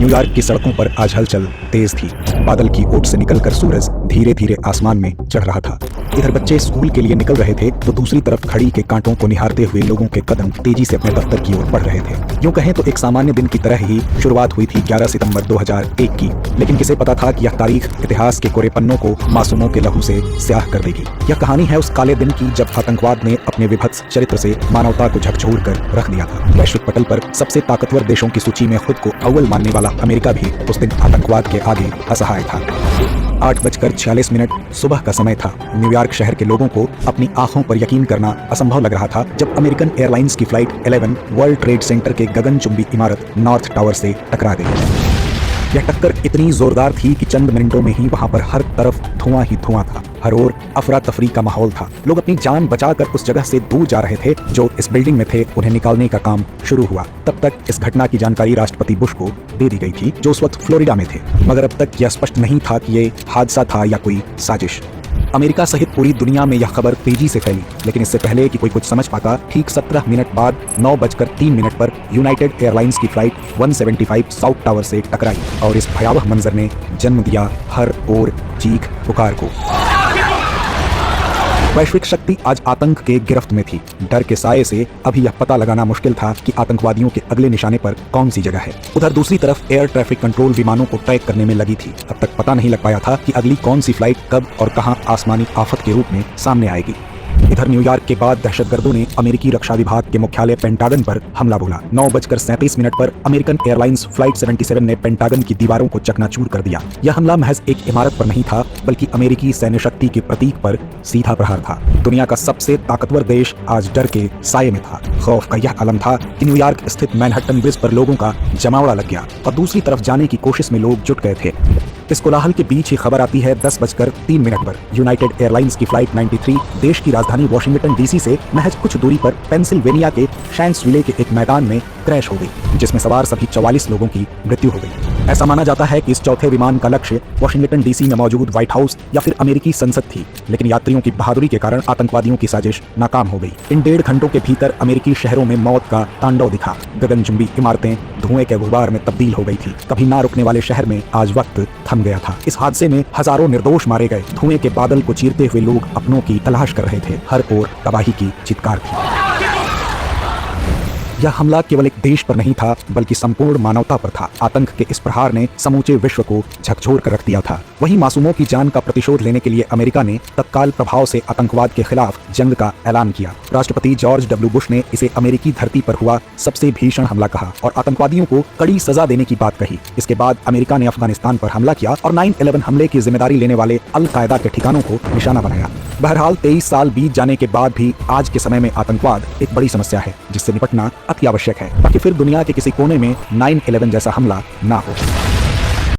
New York की सड़कों पर आज हलचल तेज थी। बादल की ओट से निकलकर सूरज धीरे धीरे आसमान में चढ़ रहा था। इधर बच्चे स्कूल के लिए निकल रहे थे तो दूसरी तरफ खड़ी के कांटों को निहारते हुए लोगों के कदम तेजी से अपने दफ्तर की ओर बढ़ रहे थे। यूं कहें तो एक सामान्य दिन की तरह ही शुरुआत हुई थी 11 सितंबर 2001 की, लेकिन किसे पता था कि यह तारीख इतिहास के कोरे पन्नों को मासूमों के लहू से स्याह कर देगी। यह कहानी है उस काले दिन की जब आतंकवाद ने अपने विभत्स चरित्र से मानवता को झकझोर कर रख दिया था। वैश्विक पटल पर सबसे ताकतवर देशों की सूची में खुद को अव्वल मानने वाला अमेरिका भी उस दिन आतंकवाद के आगे असहाय था। 8:46 सुबह का समय था। न्यूयॉर्क शहर के लोगों को अपनी आंखों पर यकीन करना असंभव लग रहा था जब अमेरिकन एयरलाइंस की फ्लाइट 11 वर्ल्ड ट्रेड सेंटर के गगनचुंबी इमारत नॉर्थ टावर से टकरा गई। यह टक्कर इतनी जोरदार थी कि चंद मिनटों में ही वहां पर हर तरफ धुआं ही धुआं था। हर ओर अफरा तफरी का माहौल था। लोग अपनी जान बचाकर उस जगह से दूर जा रहे थे। जो इस बिल्डिंग में थे उन्हें निकालने का काम शुरू हुआ। तब तक इस घटना की जानकारी राष्ट्रपति बुश को दे दी गई थी, जो उस वक्त फ्लोरिडा में थे, मगर अब तक यह स्पष्ट नहीं था कि ये हादसा था या कोई साजिश। अमेरिका सहित पूरी दुनिया में यह खबर तेजी से फैली, लेकिन इससे पहले कि कोई कुछ समझ पाता, ठीक 17 मिनट बाद 9:03 पर यूनाइटेड एयरलाइंस की फ्लाइट 175 साउथ टावर से टकराई और इस भयावह मंजर ने जन्म दिया हर ओर चीख पुकार को। वैश्विक शक्ति आज आतंक के गिरफ्त में थी। डर के साये से अभी यह पता लगाना मुश्किल था कि आतंकवादियों के अगले निशाने पर कौन सी जगह है। उधर दूसरी तरफ एयर ट्रैफिक कंट्रोल विमानों को ट्रैक करने में लगी थी। अब तक पता नहीं लग पाया था कि अगली कौन सी फ्लाइट कब और कहां आसमानी आफत के रूप में सामने आएगी। इधर न्यूयॉर्क के बाद दहशतगर्दों ने अमेरिकी रक्षा विभाग के मुख्यालय पेंटागन पर हमला बोला। 9:37 पर अमेरिकन एयरलाइंस फ्लाइट 77 ने पेंटागन की दीवारों को चकनाचूर कर दिया। यह हमला महज एक इमारत पर नहीं था, बल्कि अमेरिकी सैन्य शक्ति के प्रतीक पर सीधा प्रहार था। दुनिया का सबसे ताकतवर देश आज डर के साये में था। खौफ का यह आलम था कि न्यूयॉर्क स्थित मैनहट्टन ब्रिज पर लोगों का जमावड़ा लग गया और दूसरी तरफ जाने की कोशिश में लोग जुट गए थे। इस कोलाहल के बीच ही खबर आती है 10:03 पर यूनाइटेड एयरलाइंस की फ्लाइट 93 देश की राजधानी वाशिंगटन डीसी से महज कुछ दूरी पर पेंसिल्वेनिया के शैंक्सविले के एक मैदान में क्रैश हो गई, जिसमें सवार सभी 44 लोगों की मृत्यु हो गई। ऐसा माना जाता है कि इस चौथे विमान का लक्ष्य वाशिंगटन डीसी में मौजूद व्हाइट हाउस या फिर अमेरिकी संसद थी, लेकिन यात्रियों की बहादुरी के कारण आतंकवादियों की साजिश नाकाम हो गई। इन 1.5 घंटों के भीतर अमेरिकी शहरों में मौत का तांडव दिखा। गगनचुंबी इमारतें धुएं के गुबार में तब्दील हो गई थी। कभी ना रुकने वाले शहर में आज वक्त थम गया था। इस हादसे में हजारों निर्दोष मारे गए। धुएं के बादल को चीरते हुए लोग अपनों की तलाश कर रहे थे। हर ओर तबाही की चित्कार थी। यह हमला केवल एक देश पर नहीं था, बल्कि संपूर्ण मानवता पर था। आतंक के इस प्रहार ने समूचे विश्व को झकझोर कर रख दिया था। वहीं मासूमों की जान का प्रतिशोध लेने के लिए अमेरिका ने तत्काल प्रभाव से आतंकवाद के खिलाफ जंग का ऐलान किया। राष्ट्रपति जॉर्ज डब्ल्यू बुश ने इसे अमेरिकी धरती पर हुआ सबसे भीषण हमला कहा और आतंकवादियों को कड़ी सजा देने की बात कही। इसके बाद अमेरिका ने अफगानिस्तान पर हमला किया और 9/11 हमले की जिम्मेदारी लेने वाले अल कायदा के ठिकानों को निशाना बनाया। बहरहाल 23 साल बीत जाने के बाद भी आज के समय में आतंकवाद एक बड़ी समस्या है, जिससे निपटना अति आवश्यक है, ताकि फिर दुनिया के किसी कोने में 9/11 जैसा हमला ना हो।